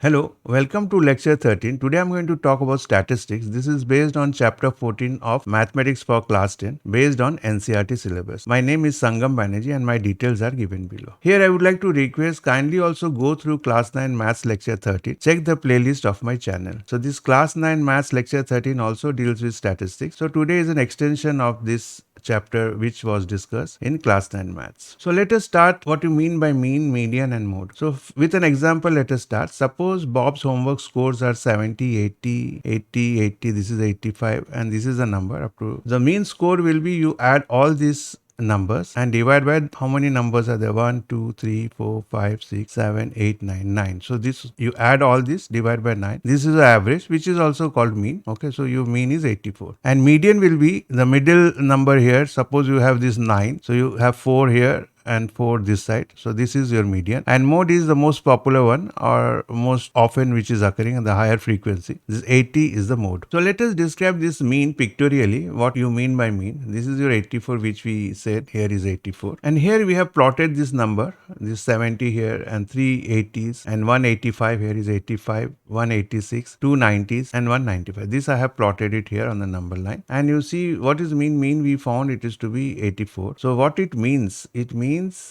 Hello, welcome to lecture 13. Today I'm going to talk about statistics. This is based on chapter 14 of Mathematics for class 10 based on NCERT syllabus. My name is Sangam Banerjee and my details are given below. Here I would like to request kindly also go through class 9 maths lecture 13. Check the playlist of my channel. So this class 9 maths lecture 13 also deals with statistics. So today is an extension of this chapter which was discussed in class 9 maths. So let us start what you mean by mean, median and mode. So with an example, let us start. Suppose Bob's homework scores are 70, 80, 80, 80, this is 85 and this is a number up to. The mean score will be you add all these numbers and divide by how many numbers are there 1 2 3 4 5 6 7 8 9 9. So this you add all this, divide by 9. This is the average, which is also called mean. Okay, so your mean is 84 and median will be the middle number here. Suppose you have this 9, so you have 4 here and 4 this side. So this is your median, and mode is the most popular one or most often which is occurring at the higher frequency. This 80 is the mode. So let us describe this mean pictorially, what you mean by mean. This is your 84 which we said here is 84, and here we have plotted this number, this 70 here and 3 80s and 185 here is 85, 186, 2 90s and 195. This I have plotted it here on the number line, and you see what is mean. Mean we found it is to be 84. So what it means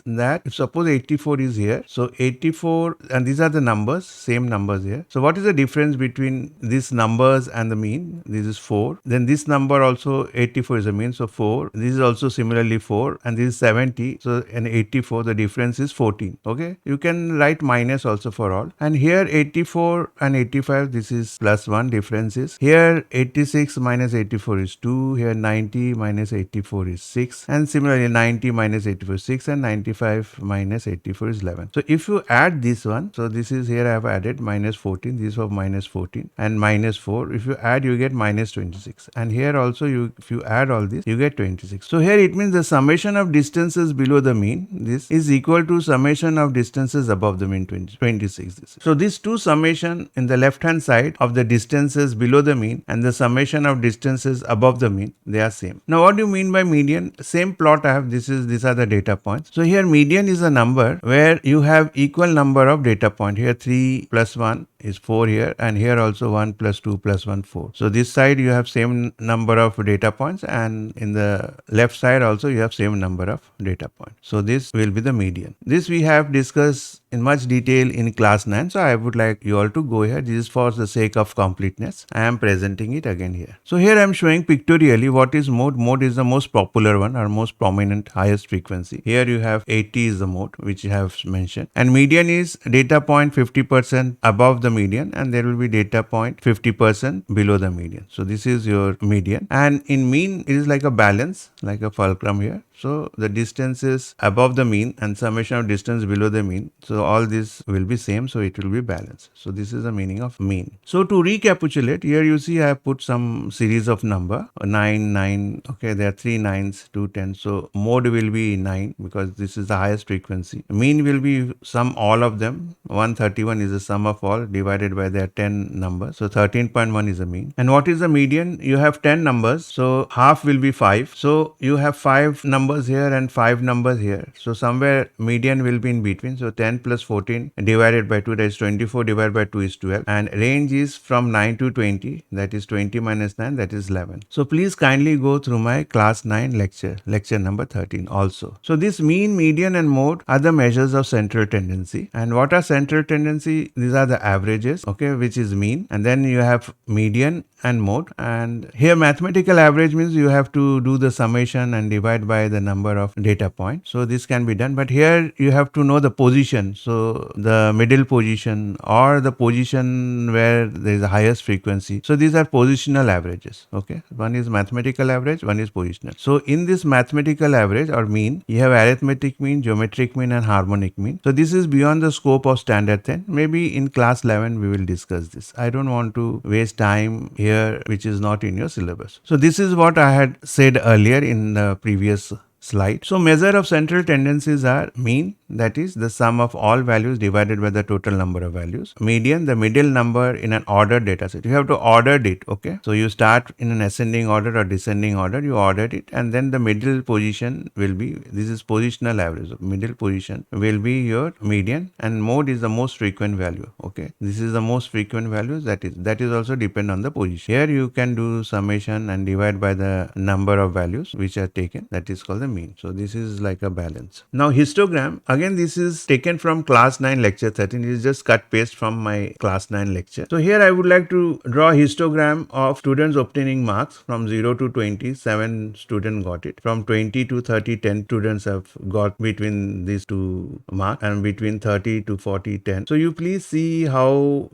that if suppose 84 is here, so 84 and these are the numbers, same numbers here. So what is the difference between these numbers and the mean? This is 4. Then this number also 84 is a mean, so 4. This is also similarly 4 and this is 70. So in 84 the difference is 14. Okay, you can write minus also for all. And here 84 and 85, this is plus 1 differences. Here 86 minus 84 is 2. Here 90 minus 84 is 6. And similarly 90 minus 84 is 6 and 95 minus 84 is 11. So if you add this one, so this is here I have added minus 14. This was minus 14 and minus 4. If you add, you get minus 26. And here also if you add all this, you get 26. So here it means the summation of distances below the mean, this is equal to summation of distances above the mean, 26. This. So these two summation in the left hand side of the distances below the mean and the summation of distances above the mean, they are same. Now what do you mean by median? Same plot I have. These are the data points. So here median is a number where you have equal number of data point. Here 3 plus 1 is 4 here, and here also 1 plus 2 plus 1 4. So this side you have same number of data points, and in the left side also you have same number of data points. So this will be the median. This we have discussed in much detail in class 9. So I would like you all to go here. This is for the sake of completeness. I am presenting it again here. So here I am showing pictorially what is mode. Mode is the most popular one or most prominent, highest frequency. Here you have 80 is the mode which I have mentioned, and median is data point 50% above the median, and there will be data point 50% below the median. So this is your median, and in mean it is like a balance, like a fulcrum here. So the distance is above the mean and summation of distance below the mean. So all this will be same, so it will be balanced. So this is the meaning of mean. So to recapitulate, here you see I have put some series of number 9, 9. Okay, there are 3 9s, 2 10s. So mode will be 9 because this is the highest frequency. Mean will be sum all of them. 131 is the sum of all divided by their 10 numbers. So 13.1 is the mean. And what is the median? You have 10 numbers. So half will be 5. So you have 5 numbers here and 5 numbers here. So somewhere median will be in between. So 10 plus 14 divided by 2, that is 24, divided by 2 is 12. And range is from 9 to 20, that is 20 minus 9, that is 11. So please kindly go through my class 9 lecture number 13 also. So this mean, median and mode are the measures of central tendency. And what are central tendency? These are the averages, okay, which is mean. And then you have median and mode. And here mathematical average means you have to do the summation and divide by the number of data points. So this can be done, but here you have to know the position. So the middle position or the position where there is the highest frequency. So these are positional averages. Okay, one is mathematical average, one is positional. So in this mathematical average or mean, you have arithmetic mean, geometric mean and harmonic mean. So this is beyond the scope of standard 10. Maybe in class 11 we will discuss this. I don't want to waste time here which is not in your syllabus. So this is what I had said earlier in the previous slide. So measure of central tendencies are mean, that is the sum of all values divided by the total number of values. Median, the middle number in an ordered data set. You have to order it, okay? So you start in an ascending order or descending order, you order it, and then the middle position will be, this is positional average. Middle position will be your median, and mode is the most frequent value, okay? This is the most frequent values, that is also depend on the position. Here you can do summation and divide by the number of values which are taken, that is called the mean. So this is like a balance. Now histogram, again this is taken from class 9 lecture 13. It is just cut paste from my class 9 lecture. So here I would like to draw a histogram of students obtaining marks from 0 to 20. 7 students got it. From 20 to 30, 10 students have got between these two marks, and between 30 to 40, 10. So you please see how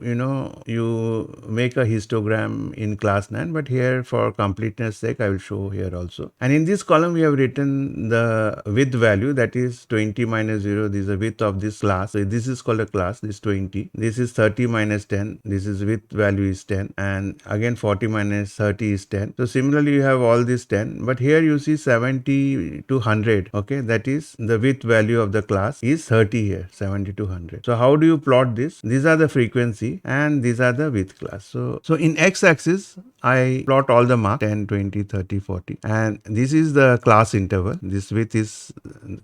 you make a histogram in class 9, but here for completeness sake I will show here also. And in this column we have written the width value, that is 20 minus 0. This is the width of this class. So this is called a class. This 20. This is 30 minus 10. This is width value is 10. And again 40 minus 30 is 10. So similarly you have all this 10. But here you see 70 to 100. Okay, that is the width value of the class is 30 here. 70 to 100. So how do you plot this? These are the frequency and these are the width class. So in x-axis I plot all the marks 10, 20, 30, 40, and this is the class interval. This width is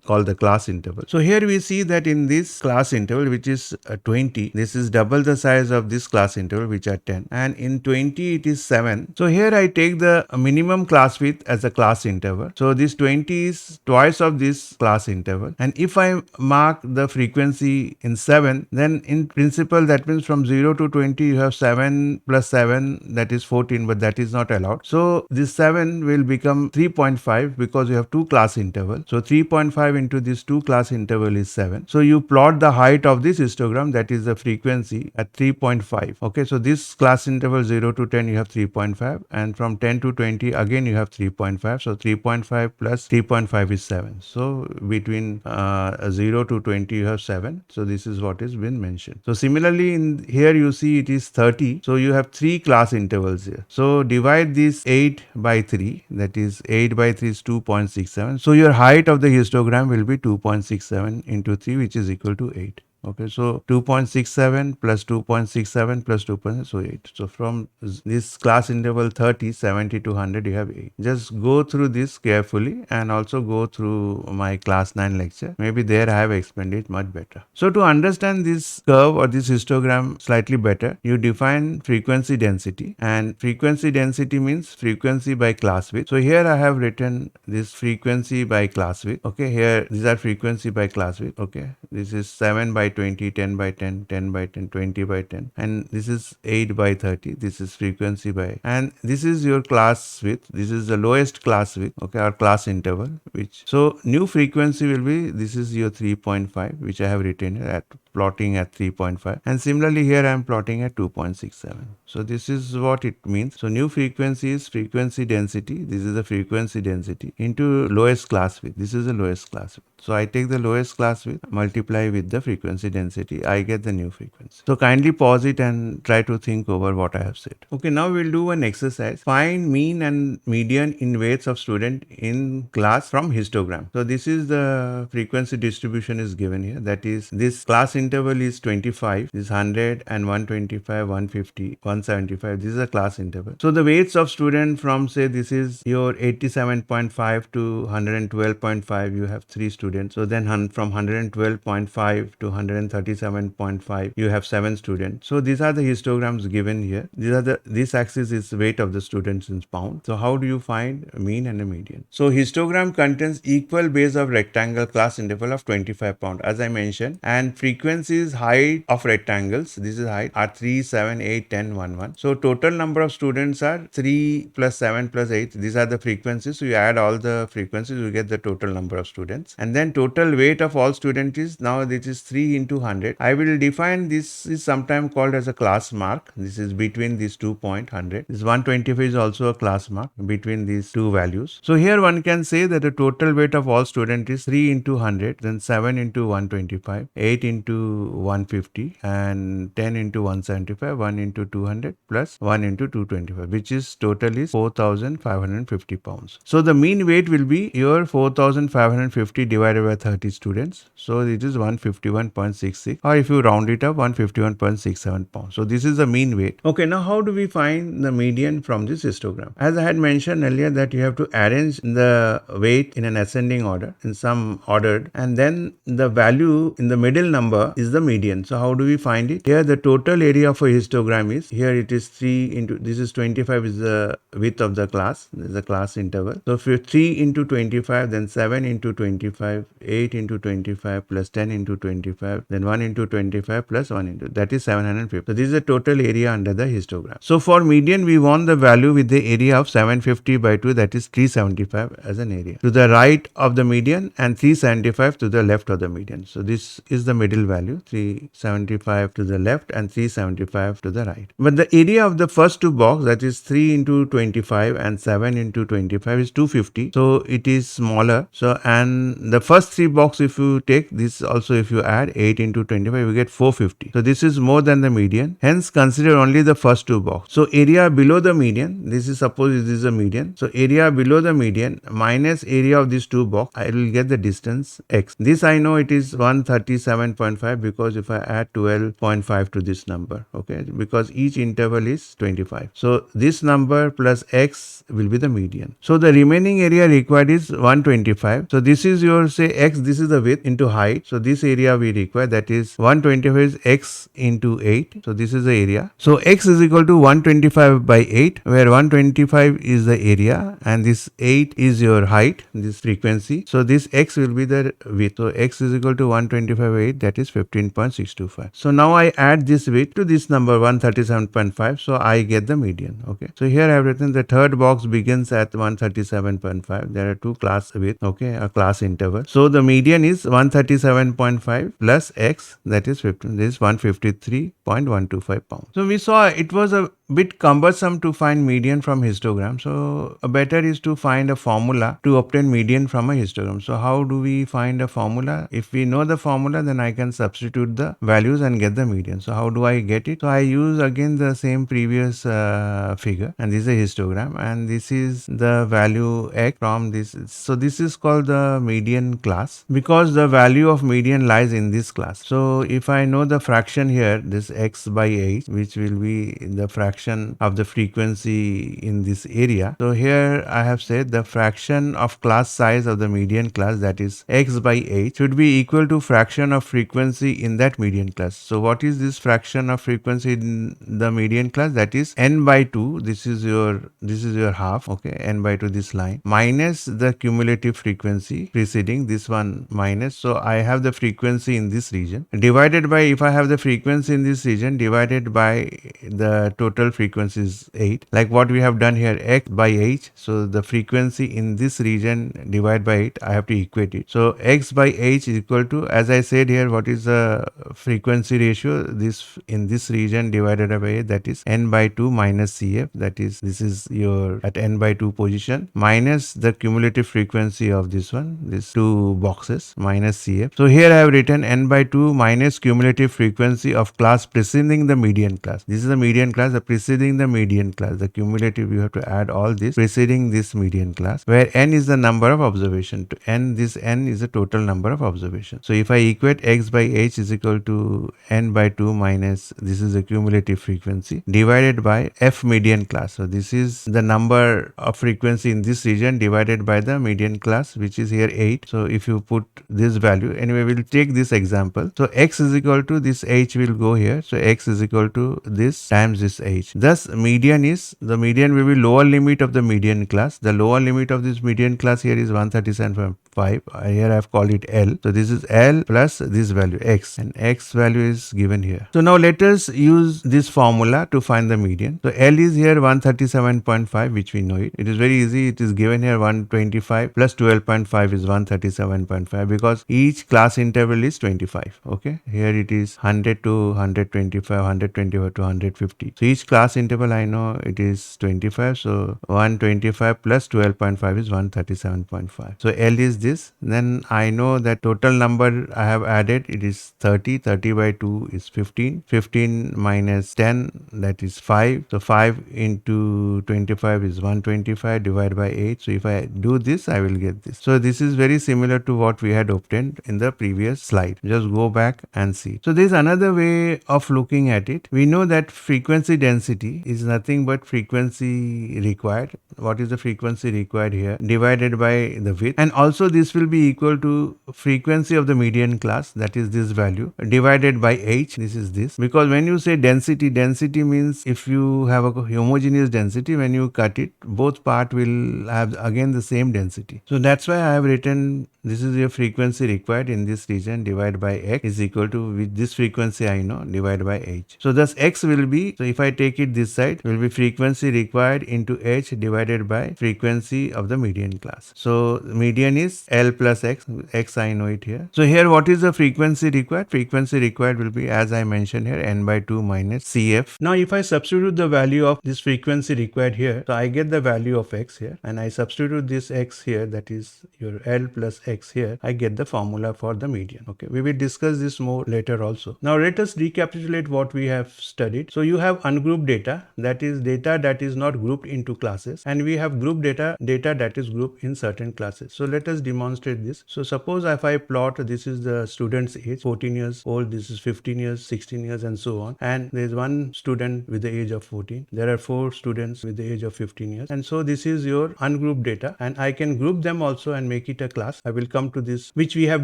called the class interval. So here we see that in this class interval, which is 20, this is double the size of this class interval, which are 10, and in 20 it is 7. So here I take the minimum class width as a class interval. So this 20 is twice of this class interval, and if I mark the frequency in 7, then in principle that means from 0 to 20 you have 7 plus 7, that is 14, but that is not allowed. So this 7 will become 3.5 because you have two class intervals. So 3.5 into this two class interval is 7. So you plot the height of this histogram, that is the frequency at 3.5. Okay, so this class interval 0 to 10 you have 3.5, and from 10 to 20 again you have 3.5. So 3.5 plus 3.5 is 7. So between 0 to 20 you have 7. So this is what is been mentioned. So similarly in here you see it is 30. So you have three class intervals here. So divide this 8 by 3, that is 8 by 3 is 2.67. So your height of the histogram will be 2.67 into 3, which is equal to 8. Okay, so 2.67 plus 2.67 plus 2.6, so 8. So from this class interval 30, 70 to 100, you have 8. Just go through this carefully and also go through my class 9 lecture. Maybe there I have explained it much better. So to understand this curve or this histogram slightly better, you define frequency density, and frequency density means frequency by class width. So here I have written this frequency by class width. Okay, here these are frequency by class width. Okay, this is 7 by 20, 10 by 10, 10 by 10, 20 by 10, and this is 8 by 30. This is frequency by, and this is your class width. This is the lowest class width, okay, or class interval, which, so new frequency will be, this is your 3.5, which I have written here at plotting at 3.5, and similarly here I am plotting at 2.67. So this is what it means. So new frequency is frequency density. This is the frequency density into lowest class width. This is the lowest class width. So I take the lowest class width, multiply with the frequency density, I get the new frequency. So kindly pause it and try to think over what I have said. Okay, now we'll do an exercise. Find mean and median in weights of student in class from histogram. So this is the frequency distribution is given here. That is, this class interval is 25, this is 100 and 125, 150, 175. This is a class interval. So the weights of student from, say, this is your 87.5 to 112.5, you have 3 students. So then from 112.5 to 137.5, you have 7 students. So these are the histograms given here. This axis is weight of the students in pounds. So how do you find a mean and a median? So histogram contains equal base of rectangle class interval of 25 pounds, as I mentioned, and frequencies height of rectangles, this is height, are 3, 7, 8, 10, 1, 1. So total number of students are 3 plus 7 plus 8. These are the frequencies. So you add all the frequencies, you get the total number of students. And then total weight of all students is, now this is 3 into 100. I will define, this is sometimes called as a class mark. This is between these 2.100. This 125 is also a class mark between these two values. So here one can say that the total weight of all students is 3 into 100, then 7 into 125, 8 into 150, and 10 into 175, 1 into 200 plus 1 into 225, which is total is 4,550 pounds. So the mean weight will be your 4,550 divided by 30 students. So it is 151.66, or if you round it up, 151.67 pounds. So this is the mean weight. Okay, now how do we find the median from this histogram? As I had mentioned earlier, that you have to arrange the weight in an ascending order, in some ordered, and then the value in the middle number is the median. So how do we find it? Here the total area of a histogram is, here it is 3 into, this is 25 is the width of the class, this is the class interval. So if you 3 into 25, then 7 into 25, 8 into 25 plus 10 into 25, then 1 into 25 plus 1 into, that is 750. So this is the total area under the histogram. So for median, we want the value with the area of 750 by 2, that is 375 as an area to the right of the median and 375 to the left of the median. So this is the middle value, 375 to the left and 375 to the right. But the area of the first two box, that is 3 into 25 and 7 into 25, is 250. So it is smaller. So, and the first three box, if you take this also, if you add 8 into 25, you get 450. So this is more than the median. Hence consider only the first two box. So area below the median, this is, suppose this is a median. So area below the median minus area of these two box, I will get the distance x. This I know it is 137.5, because if I add 12.5 to this number, okay, because each interval is 25. So this number plus x will be the median. So the remaining area required is 125. So this is your, say, x, this is the width into height. So this area we require, that is 125 is x into 8. So this is the area. So x is equal to 125 by 8, where 125 is the area and this 8 is your height, this frequency. So this x will be the width. So x is equal to 125 by 8, that is 15.625. So now I add this width to this number 137.5. So I get the median. Okay. So here I have written the third box begins at 137.5. There are two class width, okay, a class interval. So the median is 137.5 plus x, that is 15. This is 153.125 pounds. So we saw it was a bit cumbersome to find median from histogram. So better is to find a formula to obtain median from a histogram. So how do we find a formula? If we know the formula, then I can substitute the values and get the median. So how do I get it? So I use again the same previous figure, and this is a histogram, and this is the value x from this. So this is called the median class, because the value of median lies in this class. So if I know the fraction here, this x by 8, which will be the fraction of the frequency in this area. So here I have said the fraction of class size of the median class, that is x by 8, should be equal to fraction of frequency in that median class. So what is this fraction of frequency in the median class? That is n by 2. This is your half, okay, n by 2, this line, minus the cumulative frequency preceding this one, minus. So I have the frequency in this region divided by, if I have the frequency in this region, divided by the total frequency is 8, like what we have done here, x by h. So the frequency in this region divided by 8, I have to equate it. So x by h is equal to, as I said here, what is the frequency ratio? This in this region divided by 8, that is n by 2 minus cf, that is, this is your at n by 2 position, minus the cumulative frequency of this one, these two boxes, minus cf. So here I have written n by 2 minus cumulative frequency of class preceding the median class. This is the median class, the preceding the median class, the cumulative, you have to add all this preceding this median class, where n is the number of observation. To n, this n is the total number of observation. So if I equate x by h is equal to n by 2 minus, this is the cumulative frequency, divided by f median class. So this is the number of frequency in this region divided by the median class, which is here 8. So if you put this value, anyway, we'll take this example. So x is equal to, this h will go here. So x is equal to this times this h. Thus median is, the median will be lower limit of the median class. The lower limit of this median class here is 137.5. Here I have called it L. So this is L plus this value x, and x value is given here. So now let us use this formula to find the median. So L is here 137.5, which we know it. It is very easy. It is given here 125 plus 12.5 is 137.5, because each class interval is 25. Okay. Here it is 100 to 125, 125 to 150. So each class interval I know it is 25. So 125 plus 12.5 is 137.5. So L is this. Then I know that total number I have added, it is 30. 30 by 2 is 15. 15 minus 10, that is 5. So 5 into 25 is 125 divided by 8. So if I do this, I will get this. So this is very similar to what we had obtained in the previous slide. Just go back and see. So there is another way of looking at it. We know that frequency density is nothing but frequency required. What is the frequency required here? Divided by the width. And also this will be equal to frequency of the median class, that is this value, divided by h. This is this. Because when you say density, density means if you have a homogeneous density, when you cut it, both part will have again the same density. So that's why I have written this is your frequency required in this region divided by x is equal to, with this frequency I know, divided by h. So thus x will be, so if I take it this side, will be frequency required into h divided by frequency of the median class. So median is L plus x. X I know it here. So here what is the frequency required? Frequency required will be, as I mentioned here, n by 2 minus Cf. Now if I substitute the value of this frequency required here, so I get the value of x here, and I substitute this x here, that is your L plus x here, I get the formula for the median. Okay, we will discuss this more later also. Now let us recapitulate what we have studied. So you have ungrouped data, that is data that is not grouped into classes, and we have grouped data that is grouped in certain classes. So let us demonstrate this. So suppose if I plot, this is the student's age, 14 years old, this is 15 years, 16 years and so on, and there is one student with the age of 14. There are 4 students with the age of 15 years, and so this is your ungrouped data, and I can group them also and make it a class. I will come to this, which we have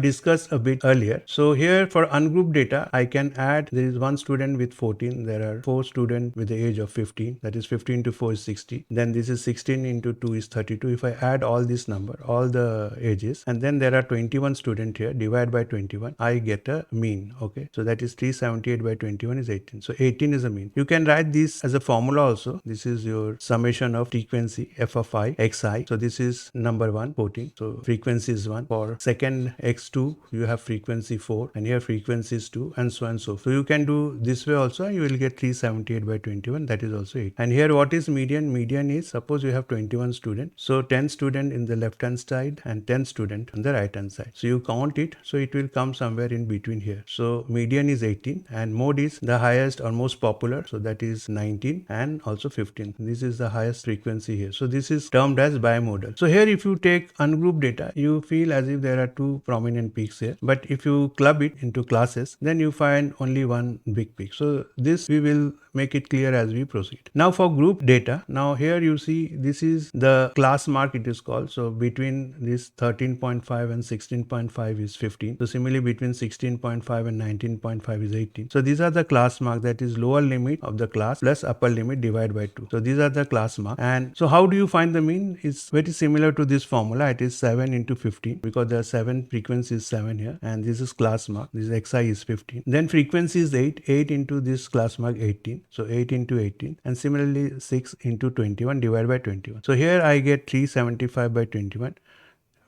discussed a bit earlier. So here for ungrouped data, I can add, there is one student with 14, there are 4 students with the age of 15, that is 15 to 4 is 60, then this is 16 into 2 is 32. If I add all this number, all the ages, and then there are 21 students here, divide by 21, I get a mean. Okay, so that is 378 by 21 is 18. So 18 is a mean. You can write this as a formula also. This is your summation of frequency f of I xi. So this is number 1, 14. So frequency is 1. For second x2, you have frequency 4, and here frequency is 2, and so on and so. So you can do this way also, and you will get 378 by 21. That is also 8. And here what is median? Median is, suppose you have 21 students. So 10 student in the left hand side and 10 student on the right hand side. So you count it. So it will come somewhere in between here. So median is 18, and mode is the highest or most popular. So that is 19 and also 15. This is the highest frequency here. So this is termed as bimodal. So here if you take ungrouped data, you feel as if there are 2 prominent peaks here. But if you club it into classes, then you find only one big peak. So this we will make it clear as we proceed. Now for group data, now here you see this is the class mark, it is called. So between this 13.5 and 16.5 is 15. So similarly between 16.5 and 19.5 is 18. So these are the class mark, that is lower limit of the class plus upper limit divided by 2. So these are the class mark. And so how do you find the mean? It's very similar to this formula. It is 7 into 15, because there are 7 frequencies, 7 here, and this is class mark. This xi is 15. Then frequency is 8. 8 into this class mark 18. So 8 into 18, and similarly 6 into 21 divided by 21. So here I get 375 by 21,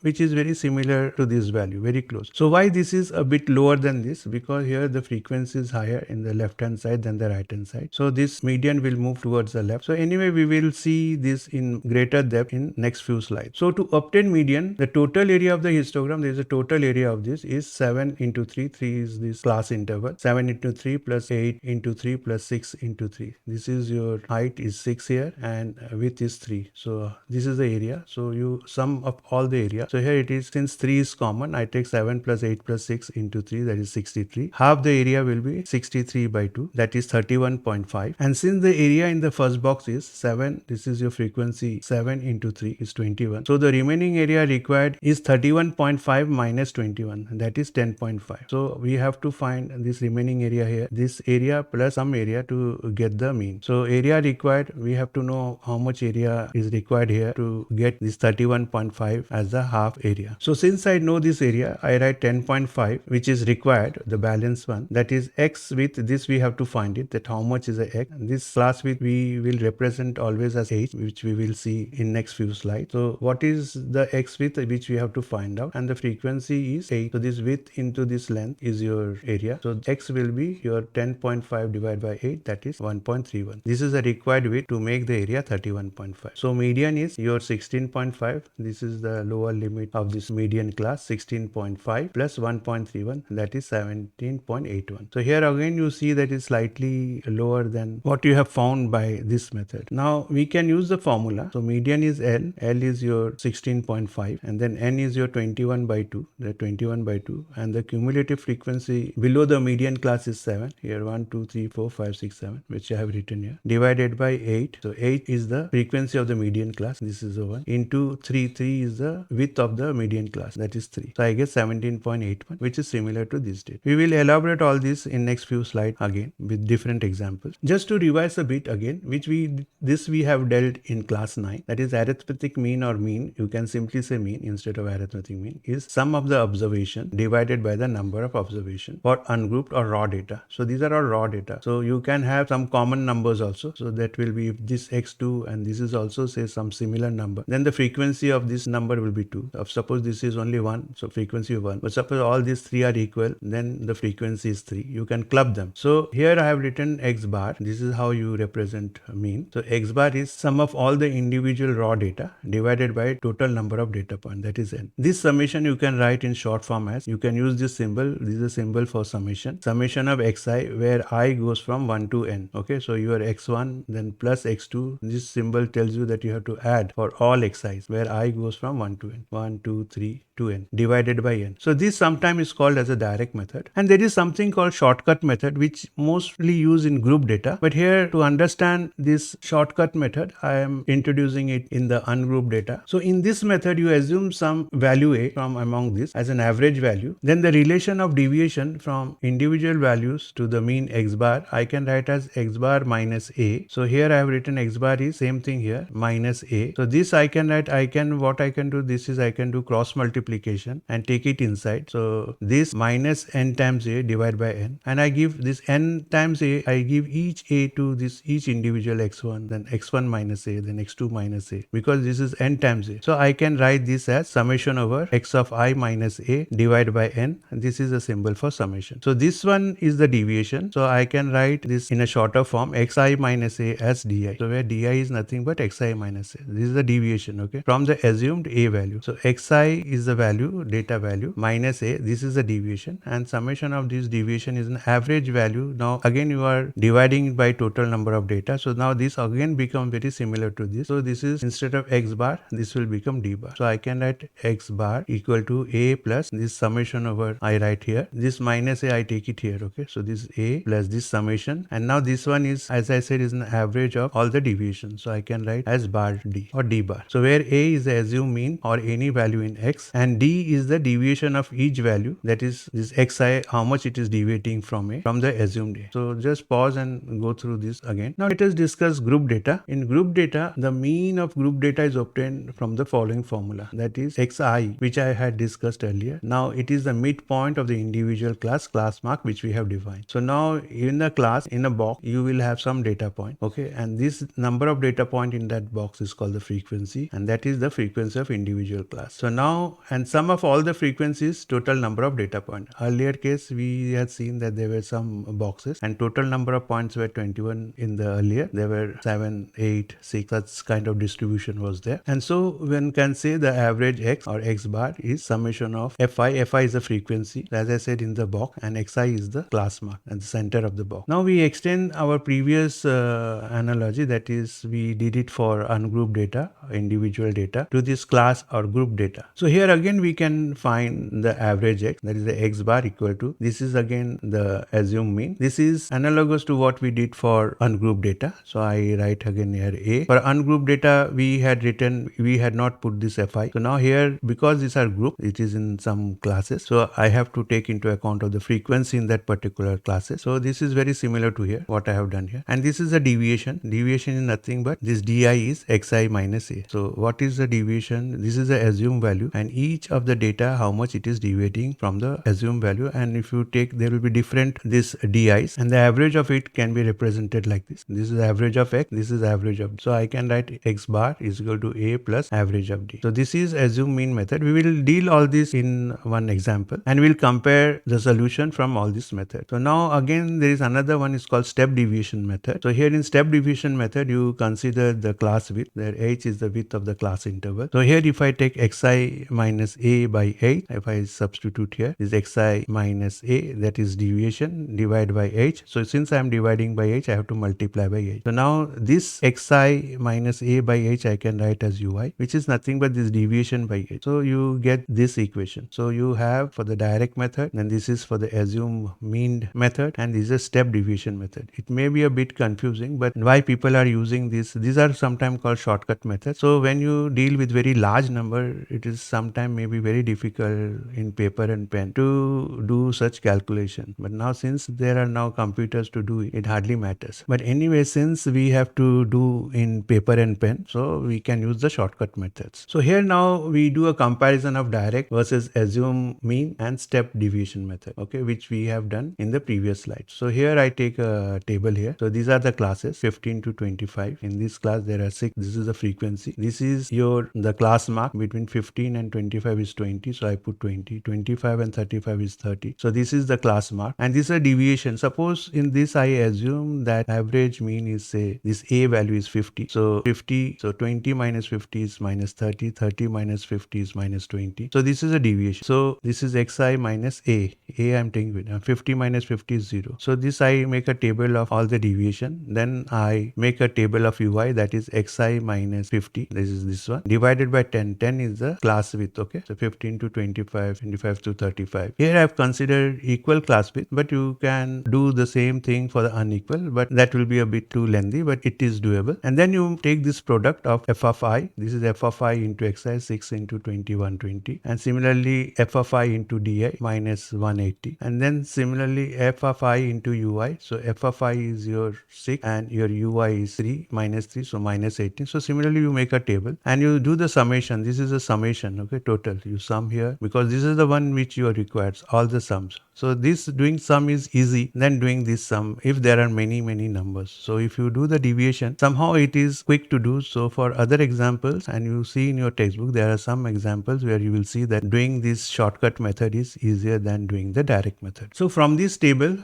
which is very similar to this value, very close. So why this is a bit lower than this? Because here the frequency is higher in the left hand side than the right hand side. So this median will move towards the left. So anyway, we will see this in greater depth in next few slides. So to obtain median, the total area of the histogram, there is a total area of this is 7 into 3. 3 is this class interval. 7 into 3 plus 8 into 3 plus 6 into 3. This is your height is 6 here, and width is 3. So this is the area. So you sum up all the area. So here it is, since 3 is common, I take 7 plus 8 plus 6 into 3, that is 63. Half the area will be 63 by 2, that is 31.5. And since the area in the first box is 7, this is your frequency, 7 into 3 is 21. So the remaining area required is 31.5 minus 21, that is 10.5. So we have to find this remaining area here, this area plus some area to get the mean. So area required, we have to know how much area is required here to get this 31.5 as the half half area. So since I know this area, I write 10.5, which is required, the balance one. That is x width. This we have to find it, that how much is the x. And this class width we will represent always as h, which we will see in next few slides. So what is the x width which we have to find out, and the frequency is 8. So this width into this length is your area. So x will be your 10.5 divided by 8, that is 1.31. This is the required width to make the area 31.5. So median is your 16.5. This is the lower limit of this median class, 16.5 plus 1.31, that is 17.81. So here again you see that is slightly lower than what you have found by this method. Now we can use the formula. So median is L. L is your 16.5, and then N is your 21 by 2, the 21 by 2, and the cumulative frequency below the median class is 7. Here 1, 2, 3, 4, 5, 6, 7, which I have written here, divided by 8. So 8 is the frequency of the median class. This is the one. Into 3, 3 is the width of the median class, that is 3. So I get 17.81, which is similar to this date. We will elaborate all this in next few slides again with different examples. Just to revise a bit again, which we have dealt in class 9, that is arithmetic mean or mean. You can simply say mean instead of arithmetic mean, is sum of the observation divided by the number of observation for ungrouped or raw data. So these are all raw data. So you can have some common numbers also. So that will be, if this x2 and this is also say some similar number, then the frequency of this number will be 2. Suppose this is only 1, so frequency 1. But suppose all these 3 are equal, then the frequency is 3. You can club them. So here I have written x bar. This is how you represent mean. So x bar is sum of all the individual raw data divided by total number of data points, that is n. This summation you can write in short form as, you can use this symbol. This is a symbol for summation. Summation of xi, where I goes from 1 to n. Okay, so your x1 then plus x2. This symbol tells you that you have to add for all xi's, where I goes from 1 to n. 1, 2, 3 to n divided by n. So this sometimes is called as a direct method, and there is something called shortcut method, which mostly used in group data. But here, to understand this shortcut method, I am introducing it in the ungrouped data. So in this method, you assume some value a from among this as an average value. Then the relation of deviation from individual values to the mean x bar, I can write as x bar minus a. So here I have written x bar is same thing here, minus a. So this I can write, what I can do, this is I can do cross multiplication and take it inside. So this minus n times a divided by n, and I give this n times a, I give each a to this each individual x1, then x1 minus a, then x2 minus a, because this is n times a. So I can write this as summation over x of I minus a divided by n, and this is a symbol for summation. So this one is the deviation. So I can write this in a shorter form, xi minus a as di. So where di is nothing but xi minus a. This is the deviation, okay, from the assumed a value. So xi is the value, data value, minus a, this is the deviation, and summation of this deviation is an average value. Now again you are dividing it by total number of data. So now this again becomes very similar to this. So this is, instead of x bar, this will become d bar. So I can write x bar equal to a plus this summation over, I write here, this minus a I take it here, okay. So this a plus this summation, and now this one is, as I said, is an average of all the deviations. So I can write as bar d or d bar. So where a is the assumed mean or any value in x, and d is the deviation of each value, that is this xi, how much it is deviating from the assumed a. So just pause and go through this again. Now let us discuss group data. In group data, the mean of group data is obtained from the following formula, that is xi, which I had discussed earlier. Now it is the midpoint of the individual class mark, which we have defined. So now in the class, in a box, you will have some data point, okay, and this number of data point in that box is called the frequency, and that is the frequency of individual class. So now, and sum of all the frequencies, total number of data point. Earlier case we had seen that there were some boxes and total number of points were 21. In the earlier there were 7, 8, 6, such kind of distribution was there. And so one can say the average x or x bar is summation of fi. Fi is the frequency, as I said, in the box, and xi is the class mark at the center of the box. Now we extend our previous analogy, that is we did it for ungrouped data, individual data, to this class or group data. So here again we can find the average x, that is the x bar equal to, this is again the assumed mean. This is analogous to what we did for ungrouped data. So I write again here a. For ungrouped data we had not put this fi. So now here, because these are grouped, it is in some classes, so I have to take into account of the frequency in that particular classes. So this is very similar to here, what I have done here. And this is a deviation. Deviation is nothing but this di is xi minus a. So what is the deviation? This is the assumed value, and each of the data how much it is deviating from the assumed value. And if you take, there will be different this di's, and the average of it can be represented like this. This is average of x, this is average of d. So I can write x bar is equal to a plus average of d. So this is assume mean method. We will deal all this in one example, and we'll compare the solution from all these methods. So now again there is another one is called step deviation method. So here in step deviation method, you consider the class width, where h is the width of the class interval. So here if I take xi minus a by 8, if I substitute here is xi minus a, that is deviation, divide by h. So since I am dividing by h, I have to multiply by h. So now this xi minus a by h I can write as ui, which is nothing but this deviation by h. So you get this equation. So you have for the direct method, and this is for the assume mean method, and this is a step deviation method. It may be a bit confusing, but why people are using this? These are sometimes called shortcut methods. So when you deal with very large number, it is sometimes maybe very difficult in paper and pen to do such calculation. But now since there are now computers to do it, it hardly matters. But anyway, since we have to do in paper and pen, so we can use the shortcut methods. So here now we do a comparison of direct versus assume mean and step deviation method, okay, which we have done in the previous slide. So here I take a table here. So these are the classes 15 to 25. In this class there are 6. This is the frequency. This is the class mark between 15 and 25 is 20. So I put 20. 25 and 35 is 30. So this is the class mark, and this is a deviation. Suppose in this I assume that average mean is, say, this a value is 50. So 50, so 20 minus 50 is minus 30. 30 minus 50 is minus 20. So this is a deviation. So this is xi minus a. A I'm taking with 50 minus 50 is 0. So this I make a table of all the deviation. Then I make a table of ui, that is xi minus 50. This is this one divided by 10. 10 is the class width. Okay. So 15 to 25, 25 to 35. Here I have considered equal class width, but you can do the same thing for the unequal, but that will be a bit too lengthy, but it is doable. And then you take this product of f of I. This is f of I into xi, 6 into 20, 120. And similarly f of I into di minus 180. And then similarly f of I into ui. So f of I is your 6 and your ui is 3 minus 3, so minus 18. So similarly you make a table and you do the summation. This is a summation, okay, total. You sum here because this is the one which you are required, all the sums. So this doing sum is easy than doing this sum if there are many numbers. So if you do the deviation, somehow it is quick to do. So for other examples, and you see in your textbook, there are some examples where you will see that doing this shortcut method is easier than doing the direct method. So from this table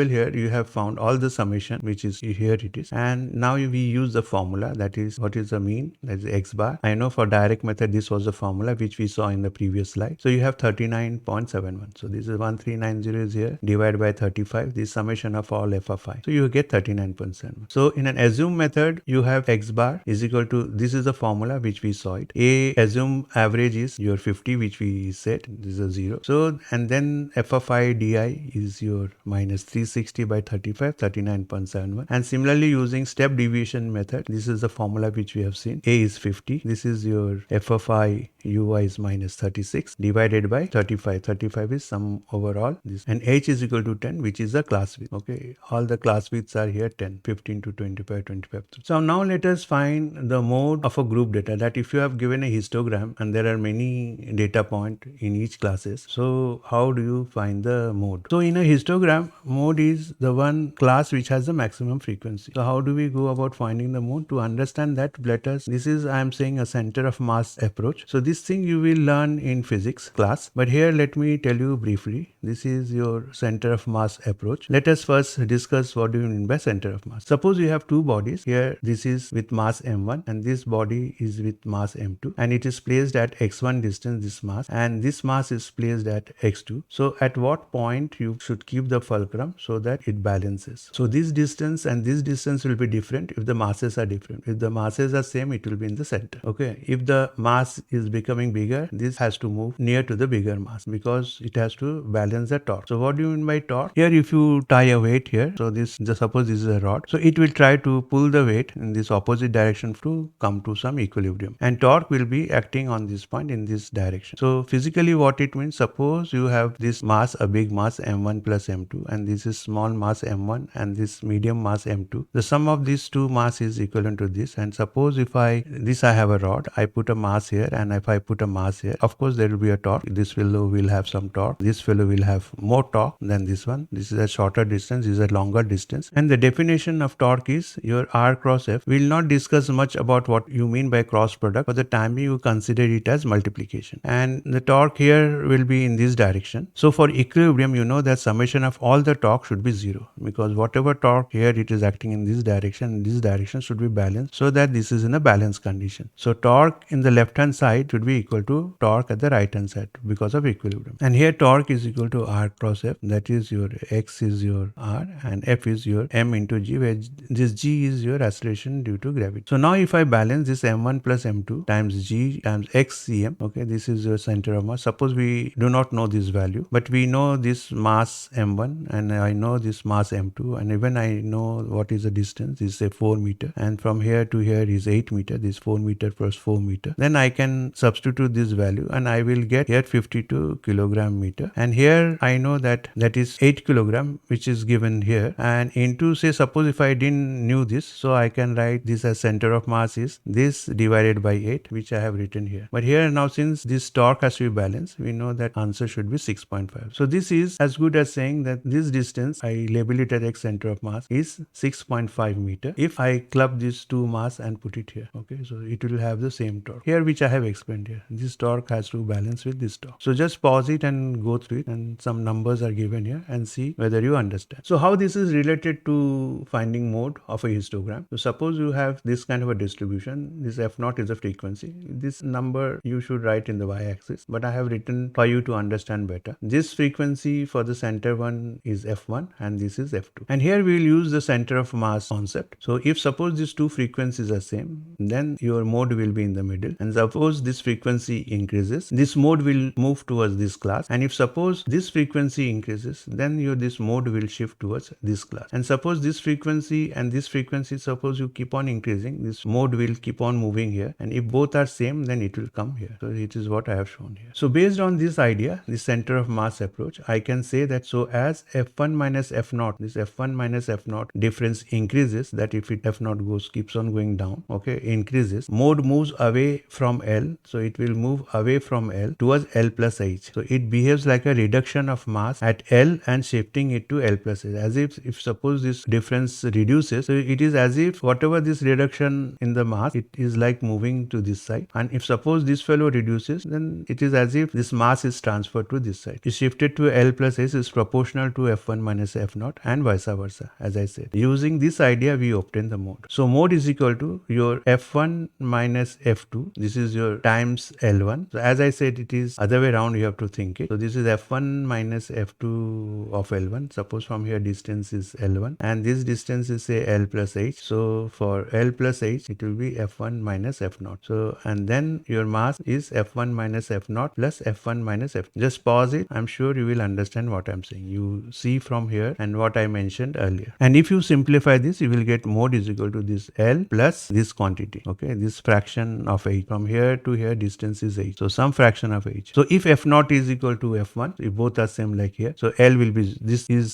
here, you have found all the summation, which is here it is. And now we use the formula, that is what is the mean, that is x bar. I know for direct method, this was the formula which we saw in the previous slide. So you have 39.71. So this is 1390 is here, divided by 35, this summation of all f of I. So you get 39.7. So in an assume method, you have x bar is equal to, this is the formula which we saw it. A assume average is your 50, which we said, this is a 0. So, and then f of I di is your minus 360 by 35, 39.71. And similarly using step deviation method, this is the formula which we have seen. A is 50. This is your f of I ui is minus 36 divided by 35. 35 is sum overall this, and h is equal to 10, which is the class width. Okay, all the class widths are here 10, 15 to 25, 25. So now let us find the mode of a group data, that if you have given a histogram and there are many data point in each classes, so how do you find the mode? So in a histogram, mode is the one class which has the maximum frequency. So how do we go about finding the mode? To understand that, let us, this is, I am saying, a center of mass approach. So this thing you will learn in physics class, but here let me tell you briefly. This is your center of mass approach. Let us first discuss what do you mean by center of mass. Suppose you have two bodies. Here this is with mass m1 and this body is with mass m2, and it is placed at x1 distance, this mass, and this mass is placed at x2. So at what point you should keep the fulcrum so that it balances. So this distance and this distance will be different if the masses are different. If the masses are same, it will be in the center. Okay. If the mass is becoming bigger, this has to move near to the bigger mass because it has to balance the torque. So what do you mean by torque? Here if you tie a weight here, so this, just suppose this is a rod, so it will try to pull the weight in this opposite direction to come to some equilibrium, and torque will be acting on this point in this direction. So physically what it means, suppose you have this mass, a big mass m1 plus m2, and this is small mass m1 and this medium mass m2. The sum of these two mass is equivalent to this, and suppose if I have a rod, I put a mass here and if if I put a mass here, of course there will be a torque. This fellow will have some torque. This fellow will have more torque than this one. This is a shorter distance, this is a longer distance. And the definition of torque is your R cross F. We will not discuss much about what you mean by cross product. For the time being, you consider it as multiplication. And the torque here will be in this direction. So for equilibrium, you know that summation of all the torque should be 0, because whatever torque here it is acting in this direction should be balanced, so that this is in a balanced condition. So torque in the left hand side should be equal to torque at the right hand side because of equilibrium. And here torque is equal to R cross F, that is your X is your R and F is your M into G, where this G is your acceleration due to gravity. So now if I balance this M1 plus M2 times G times X CM, okay, this is your center of mass. Suppose we do not know this value, but we know this mass M1 and I know this mass M2, and even I know what is the distance, is say 4 meter, and from here to here is 8 meter, this 4 meter plus 4 meter. Then I can substitute this value and I will get here 52 kilogram meter, and here I know that is 8 kilogram, which is given here, and into, say, suppose if I didn't knew this, so I can write this as center of mass is this divided by 8, which I have written here. But here now, since this torque has to be balanced, we know that answer should be 6.5. So this is as good as saying that this distance, I label it as X center of mass, is 6.5 meter if I club these two mass and put it here. Okay, so it will have the same torque here, which I have explained here. This torque has to balance with this torque. So just pause it and go through it, and some numbers are given here, and see whether you understand. So how this is related to finding mode of a histogram. So suppose you have this kind of a distribution. This F0 is a frequency. This number you should write in the y-axis, but I have written for you to understand better. This frequency for the center one is F1 and this is F2. And here we will use the center of mass concept. So if suppose these two frequencies are same, then your mode will be in the middle. And suppose this frequency increases, this mode will move towards this class. And if suppose this frequency increases, then this mode will shift towards this class. And suppose this frequency and this frequency, suppose you keep on increasing, this mode will keep on moving here. And if both are same, then it will come here. So it is what I have shown here. So based on this idea, the center of mass approach, I can say that so as F1 minus F0, this F1 minus F0 difference increases, that if it F0 keeps on going down, okay, increases, mode moves away from L. So it will move away from L towards L plus H. So it behaves like a reduction of mass at L and shifting it to L plus H. As if suppose this difference reduces, so it is as if whatever this reduction in the mass, it is like moving to this side. And if suppose this fellow reduces, then it is as if this mass is transferred to this side. It shifted to L plus H is proportional to F1 minus F0 and vice versa, as I said. Using this idea, we obtain the mode. So mode is equal to your F1 minus F2. This is your times L1. So as I said, it is other way around, you have to think it. So this is F1 minus F2 of L1. Suppose from here distance is L1 and this distance is say L plus H. So for L plus H, it will be F1 minus F0. So and then your mass is F1 minus F0 plus F1 minus F. Just pause it. I'm sure you will understand what I'm saying. You see from here and what I mentioned earlier. And if you simplify this, you will get mode is equal to this L plus this quantity. Okay, this fraction of H. From here to here distance is H. So some fraction of H. So if F0 is equal to F1, if both are same like here, so L will be,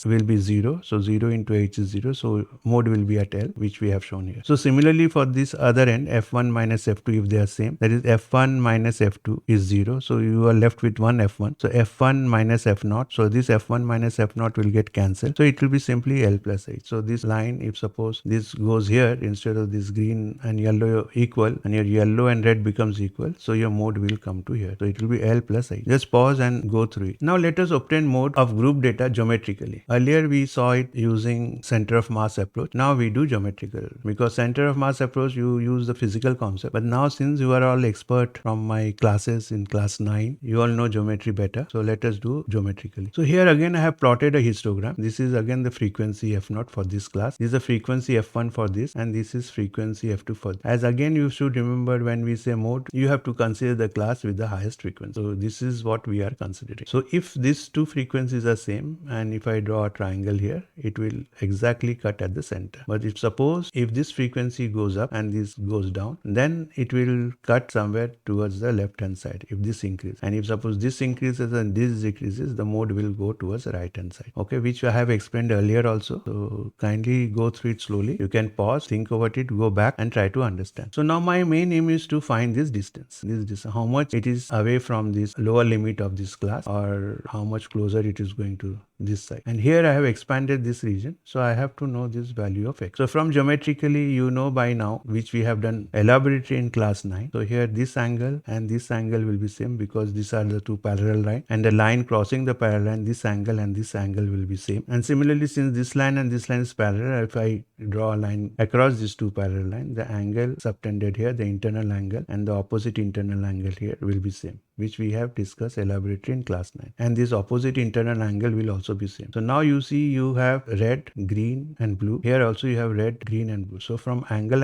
will be 0. So 0 into H is 0. So mode will be at L, which we have shown here. So similarly for this other end, F1 minus F2, if they are same, that is F1 minus F2 is 0. So you are left with one F1. So F1 minus F0. So this F1 minus F0 will get cancelled. So it will be simply L plus H. So this line, if suppose this goes here instead of this green and yellow equal, and your yellow and red becomes equal, so your mode will come to here. So it will be L plus H. Just pause and go through it. Now let us obtain mode of group data geometrically. Earlier we saw it using center of mass approach. Now we do geometrical, because center of mass approach you use the physical concept. But now since you are all expert from my classes in class 9, you all know geometry better. So let us do geometrically. So here again I have plotted a histogram. This is again the frequency F0 for this class. This is the frequency F1 for this, and this is frequency F2 for this. As again you should remember, when we say mode, you have to consider the class with the highest frequency. So this is what we are considering. So if these two frequencies are same, and if I draw a triangle here, it will exactly cut at the center. But if suppose if this frequency goes up and this goes down, then it will cut somewhere towards the left hand side if this increases. And if suppose this increases and this decreases, the mode will go towards the right hand side. Okay, which I have explained earlier also. So kindly go through it slowly. You can pause, think about it, go back and try to understand. So now my main aim is to find this distance. how much it is away from this lower limit of this class, or how much closer it is going to this side. And here I have expanded this region, so I have to know this value of x. So from geometrically, you know by now, which we have done elaborately in class 9. So here this angle and this angle will be same, because these are the two parallel lines, and the line crossing the parallel line, this angle and this angle will be same. And similarly, since this line and this line is parallel, if I draw a line across these two parallel lines, the angle subtended here, the internal angle and the opposite internal angle here will be same, which we have discussed elaborately in class 9. And this opposite internal angle will also be same. So now you see you have red, green and blue. Here also you have red, green and blue. So from angle,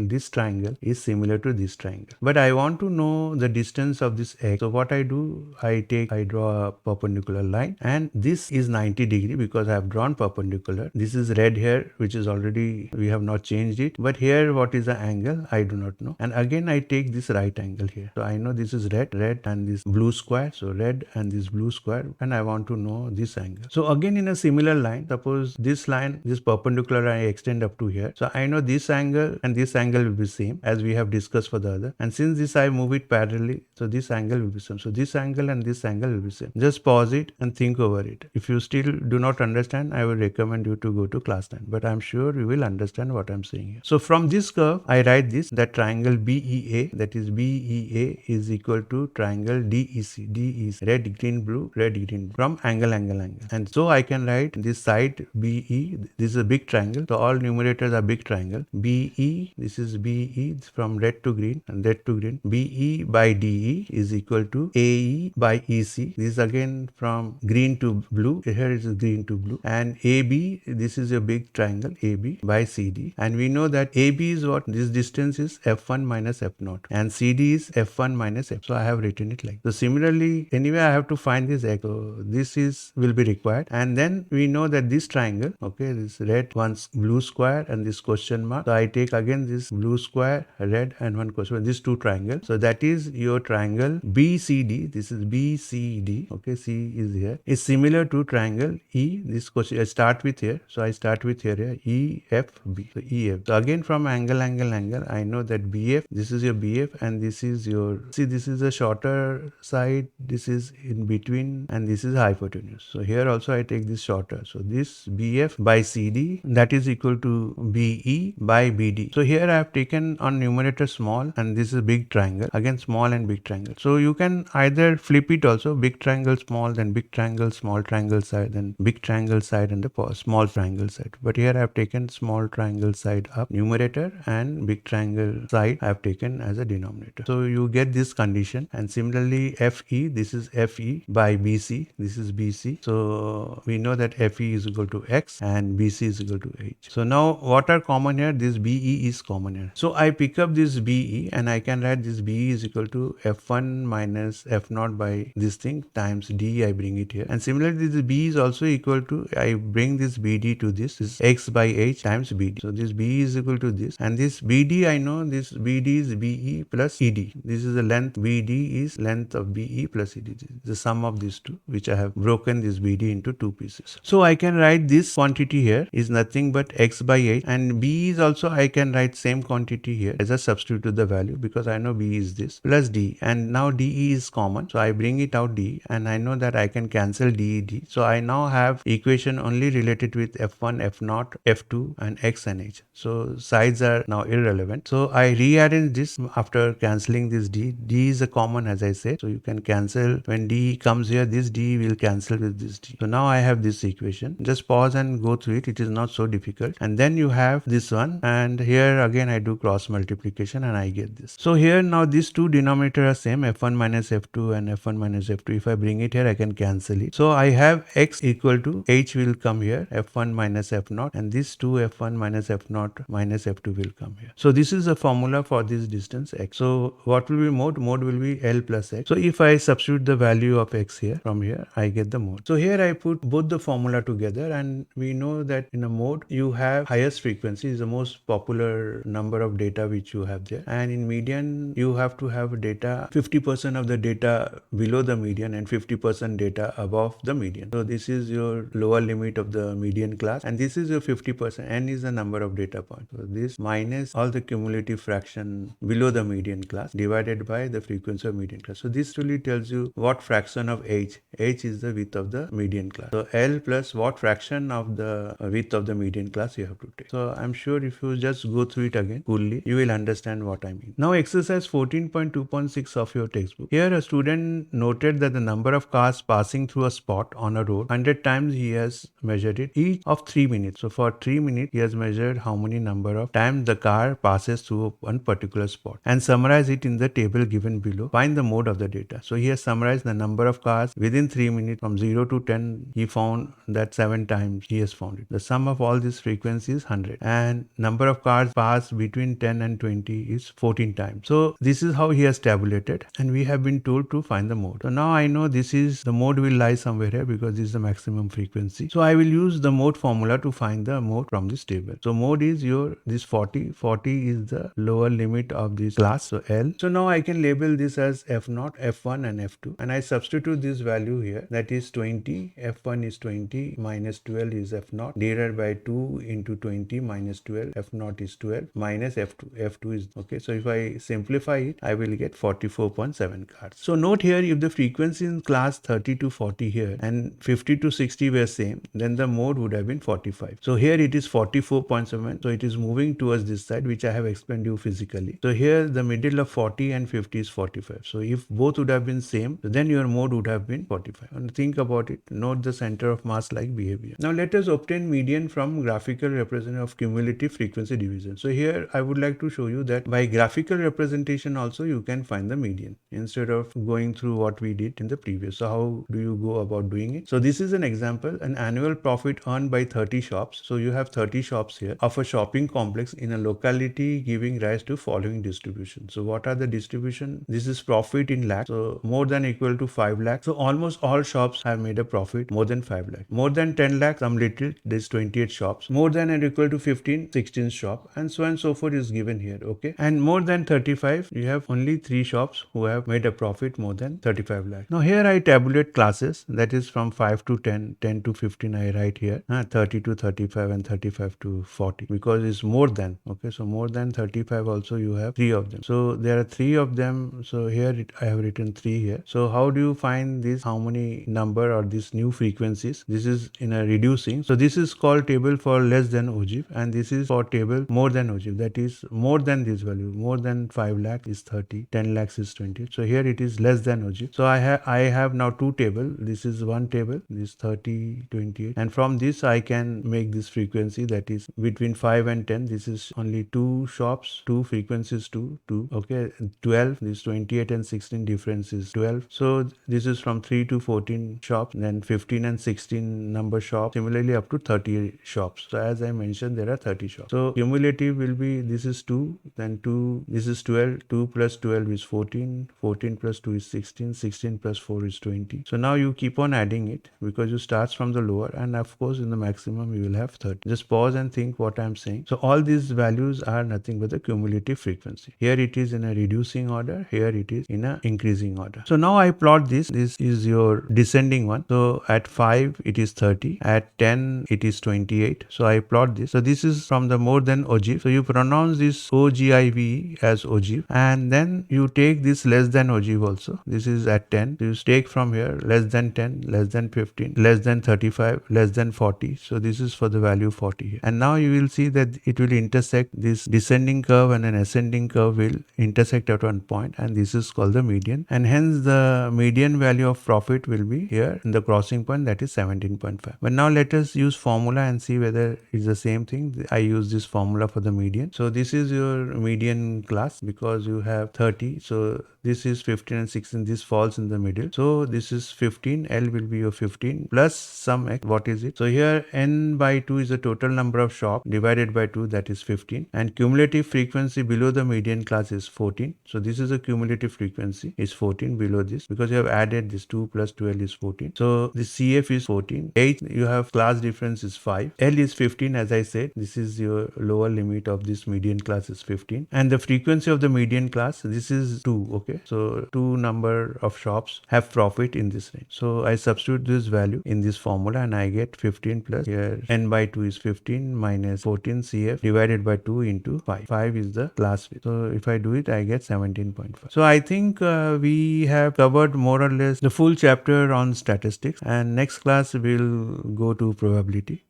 this triangle is similar to this triangle. But I want to know the distance of this x. So what I do, I draw a perpendicular line, and this is 90 degree because I have drawn perpendicular. This is red here, which is already, we have not changed it. But here what is the angle? I do not know. And again I take this right angle here. So I know this is red and this blue square. So red and this blue square, and I want to know this angle. So again in a similar line, suppose this line, this perpendicular I extend up to here. So I know this angle and this angle will be same as we have discussed for the other. And since this I move it parallelly, so this angle will be same. So this angle and this angle will be same. Just pause it and think over it. If you still do not understand, I will recommend you to go to class 9. But I'm sure you will understand what I'm saying here. So from this curve, I write this, that triangle BEA, that is BEA is equal to triangle DEC. D is red, green, blue, red, green, blue, from angle. And so I can write this side BE, this is a big triangle. So all numerators are big triangle. BE, this is BE from red to green and red to green. BE by DE is equal to AE by EC. This is again from green to blue. Here is green to blue. And AB, this is a big triangle, AB by CD. And we know that AB is what? This distance is F1 minus F0. And CD is F1 minus F. So I have written it like. So similarly, anyway, I have to find this x. So this will be required. And then we know that this triangle, okay, this red, one blue square and this question mark. So I take again this blue square, red and one question, these two triangles. So that is your triangle BCD. This is BCD. Okay, C is here. Is similar to triangle E. This question I start with here. So I start with here, EFB. So EF. So again from angle, I know that BF, this is your BF and this is your, see, this is a shorter side, this is in between, and this is hypotenuse. So here also I take this shorter. So this BF by CD, that is equal to BE by BD. So here I have taken on numerator small, and this is big triangle, again small and big triangle. So you can either flip it also, big triangle small, then big triangle, small triangle side, then big triangle side and the small triangle side. But here I have taken small triangle side up numerator and big triangle side I have taken as a denominator. So you get this condition. And similarly FE, this is FE by BC, this is BC. So we know that FE is equal to X and BC is equal to H. So now what are common here? This BE is common here. So I pick up this BE and I can write this BE is equal to F1 minus F0 by this thing times D, I bring it here. And similarly this B is also equal to, I bring this BD to this is X by H times BD. So this B is equal to this, and this BD, I know this BD is BE plus ED. This is the length, BD is length of BE plus ED. This is the sum of these two, which I have broken this BD into two pieces. So I can write this quantity here is nothing but X by H, and B is also, I can write same quantity here as a substitute the value, because I know B is this plus D, and now DE is common. So I bring it out D, and I know that I can cancel DED. So I now have equation only related with F1, F0, F2 and X and H. So sides are now irrelevant. So I rearrange this after cancelling this D. D is a common, as I said. So you can cancel when D comes here, this D will cancel with this D. So now I have this equation. Just pause and go through it. It is not so difficult. And then you have this one, and here again I do cross multiplication and I get this. So here now these two denominators are same, F1 minus F2 and F1 minus F2. If I bring it here, I can cancel it. So I have X equal to H will come here, F1 minus F0, and this 2 F1 minus F0 minus F2 will come here. So this is a formula for this distance X. So what will be mode? Mode will be L plus x. So if I substitute the value of x here, from here, I get the mode. So here I put both the formula together, and we know that in a mode, you have highest frequency is the most popular number of data which you have there. And in median, you have to have data, 50% of the data below the median and 50% data above the median. So this is your lower limit of the median class, and this is your 50%. N is the number of data points. So this minus all the cumulative fraction below the median class divided by the frequency of median class. So this really tells you what fraction of h. H is the width of the median class. So L plus what fraction of the width of the median class you have to take. So I'm sure if you just go through it again coolly, you will understand what I mean. Now exercise 14.2.6 of your textbook. Here a student noted that the number of cars passing through a spot on a road 100 times he has measured it, each of 3 minutes. So for 3 minutes he has measured how many number of times the car passes through one particular spot and summarize it in the table given below. Find the mode of the data. So he has summarized the number of cars within 3 minutes from 0 to 10. He found that 7 times he has found it. The sum of all these frequencies is 100, and number of cars passed between 10 and 20 is 14 times. So this is how he has tabulated, and we have been told to find the mode. So now I know this is the mode will lie somewhere here because this is the maximum frequency. So I will use the mode formula to find the mode from this table. So mode is your this 40. 40 is the lower limit of this class, so L. So now I can label this as F0, F1 and F2, and I substitute this value here, that is 20. F1 is 20 minus 12 is F0 divided by 2 into 20 minus 12. F0 is 12 minus F2. F2 is okay. So if I simplify it, I will get 44.7 cars. So note here, if the frequency in class 30 to 40 here and 50 to 60 were same, then the mode would have been 45. So here it is 44.7. So it is moving towards this side, which I have explained you physically. So here the middle of 40 and 50 is 45. So if both would have been same, then your mode would have been 45. And think about it. Note the center of mass like behavior. Now let us obtain median from graphical representation of cumulative frequency division. So here I would like to show you that by graphical representation also you can find the median instead of going through what we did in the previous. So how do you go about doing it? So this is an example, an annual profit earned by 30 shops. So you have 30 shops here of a shopping complex in a locality giving rise to following distribution. So what are the distribution? This is profit in lakhs. So more than equal to 5 lakhs. So almost all shops have made a profit more than 5 lakhs. More than 10 lakhs, some little, there's 28 shops. More than and equal to 15, 16 shop, and so on and so forth is given here. Okay. And more than 35, you have only 3 shops who have made a profit more than 35 lakhs. Now here I tabulate classes, that is from 5 to 10, 10 to 15 I write here, 30 to 35 and 35 to 40 because it's more than. Okay. So more than 35 also you have 3 of them. So there are 3 of them. So here I have written 3 here. So how do you find this? How many number or these new frequencies? This is in a reducing. So this is called table for less than ogive, and this is for table more than ogive. That is more than this value. More than 5 lakh is 30, 10 lakhs is 20. So here it is less than ogive. So I have now 2 table. This is one table, this 30, 28, and from this I can make this frequency, that is between 5 and 10. This is only 2 shops, 2 frequencies, 2. Okay, 12. This 28 and 16 difference is 12. So this is from 3 to 14 shops, then 15 and 16 number shops, similarly up to 30 shops. So as I mentioned, there are 30 shops. So cumulative will be, this is 2, then 2, this is 12, 2 plus 12 is 14, 14 plus 2 is 16, 16 plus 4 is 20. So now you keep on adding it because you start from the lower, and of course in the maximum you will have 30. Just pause and think what I am saying. So all these values are nothing but the cumulative frequency. Here it is in a reducing order, here it is in a increasing order. So now I plot this. This is your descending one. So at 5 it is 30, at 10 it is 28. So I plot this. So this is from the more than ogive. So you pronounce this ogive as ogive, and then you take this less than ogive also. This is at 10. So you take from here less than 10, less than 15, less than 35, less than 40. So this is for the value 40 here. And now you will see that it will intersect, this descending curve and an ascending curve will intersect at one point, and this is called the median, and hence the median value of profit will be here in the crossing point, that is 17.5. But now let us use formula and see whether it's the same thing. I use this formula for the median. So this is your median class because you have 30. So this is 15 and 16. This falls in the middle. So this is 15. L will be your 15 plus some x. What is it? So here n by 2 is the total number of shops divided by 2, that is 15. And cumulative frequency below the median class is 14. So this is a cumulative frequency. frequency is 14 below this, because you have added this 2 plus 12 is 14. So the CF is 14. H, you have class difference is 5. L is 15, as I said. This is your lower limit of this median class is 15. And the frequency of the median class, this is 2. Okay. So 2 number of shops have profit in this range. So I substitute this value in this formula and I get 15 plus here n by 2 is 15 minus 14 CF divided by 2 into 5. 5 is the class width. So if I do it, I get 17.5. So I think we have covered more or less the full chapter on statistics, and next class we'll go to probability.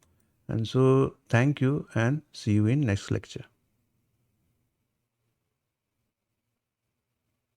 And so thank you and see you in next lecture.